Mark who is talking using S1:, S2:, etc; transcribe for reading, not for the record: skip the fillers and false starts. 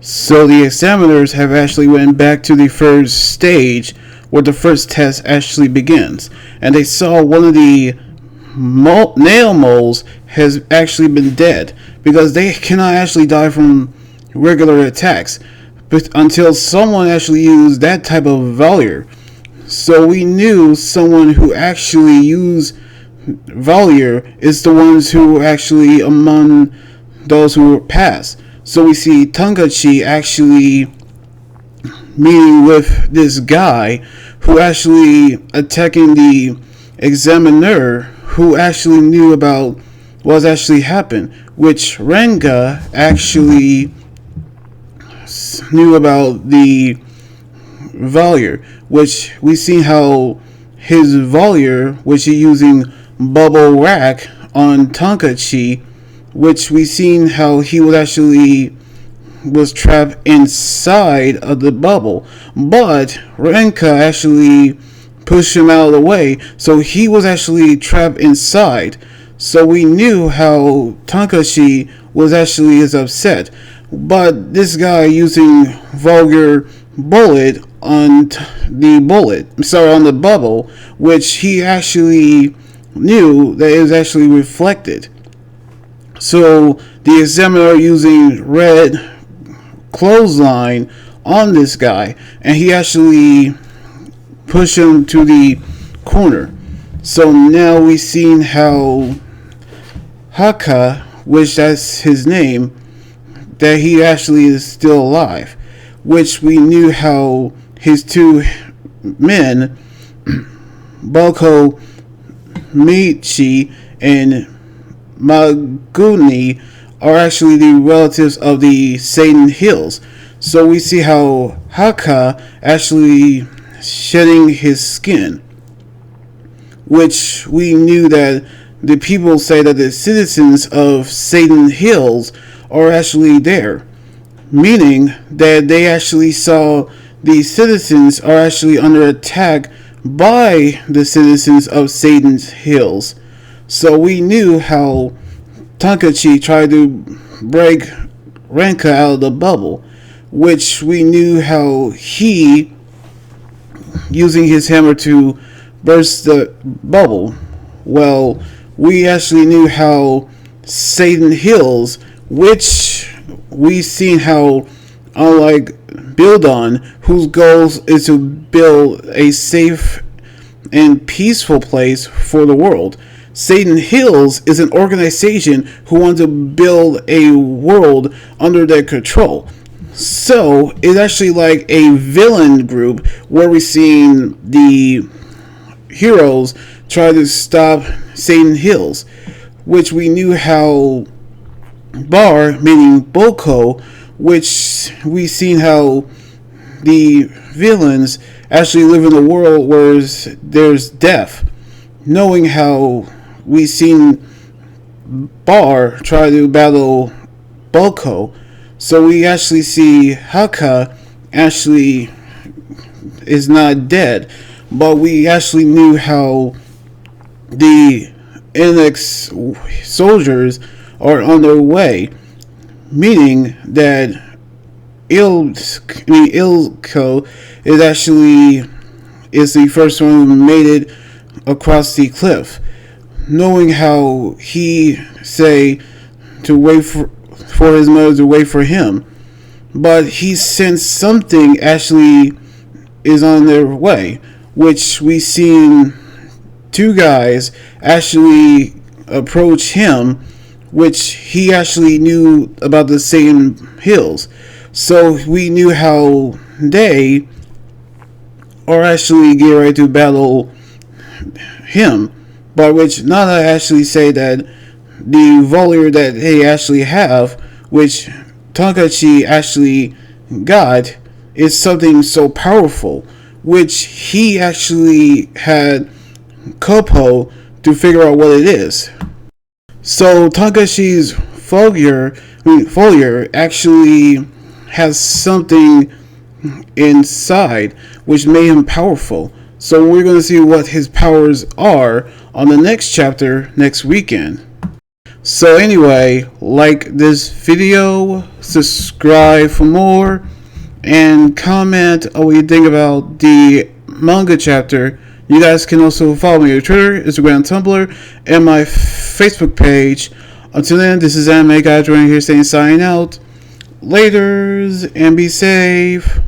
S1: So the examiners have actually went back to the first stage where the first test actually begins, and they saw one of the nail moles has actually been dead because they cannot actually die from regular attacks but until someone actually used that type of valor. So we knew someone who actually used valor is the ones who actually among those who were passed. So we see Tonkachi actually meeting with this guy who actually attacking the examiner who actually knew about what actually happened, which Manga actually knew about the valor, which we see how his valor, which he using bubble rack on Tonkachi, which we seen how he was actually was trapped inside of the bubble, but Renka actually pushed him out of the way, so he was actually trapped inside. So we knew how Tonkachi was actually is upset, but this guy using vulgar bullet on on the bubble, which he actually knew that it was actually reflected. So the examiner using red clothesline on this guy, and he actually pushed him to the corner. So now we seen how Haka, which that's his name, that he actually is still alive, which we knew how his two men, Boko Michi and Maguni, are actually the relatives of the Satan Hills. So we see how Haka actually shedding his skin, which we knew that the people say that the citizens of Satan Hills are actually there, meaning that they actually saw the citizens are actually under attack by the citizens of Satan's Hills. So we knew how Tonkachi tried to break Renka out of the bubble, which we knew how he using his hammer to burst the bubble. Well, we actually knew how Satan Hills, which we seen how unlike Buildon, whose goal is to build a safe and peaceful place for the world. Satan Hills is an organization who wants to build a world under their control. So it's actually like a villain group where we've seen the heroes try to stop Satan Hills, which we knew how Bar, meaning Boko, which we seen how the villains actually live in a world where there's death, knowing how we seen Bar try to battle Boko. So we actually see Haka actually is not dead, but we actually knew how the NX soldiers are on their way, meaning that Ilko is the first one who made it across the cliff, knowing how he say to wait for his mother to wait for him, but he sensed something actually is on their way, which we seen two guys actually approach him, which he actually knew about the same hills. So we knew how they are actually getting ready to battle him, by which Nana actually say that the valor that they actually have, which Tonkachi actually got, is something so powerful, which he actually had Kopo to figure out what it is. So Tonkachi's foliar actually has something inside which made him powerful. So we're going to see what his powers are on the next chapter next weekend. So anyway, like this video, subscribe for more, and comment on what you think about the manga chapter. You guys can also follow me on Twitter, Instagram, Tumblr, and my Facebook page. Until then, this is Anime Guy Jordan here saying signing out. Laters, and be safe.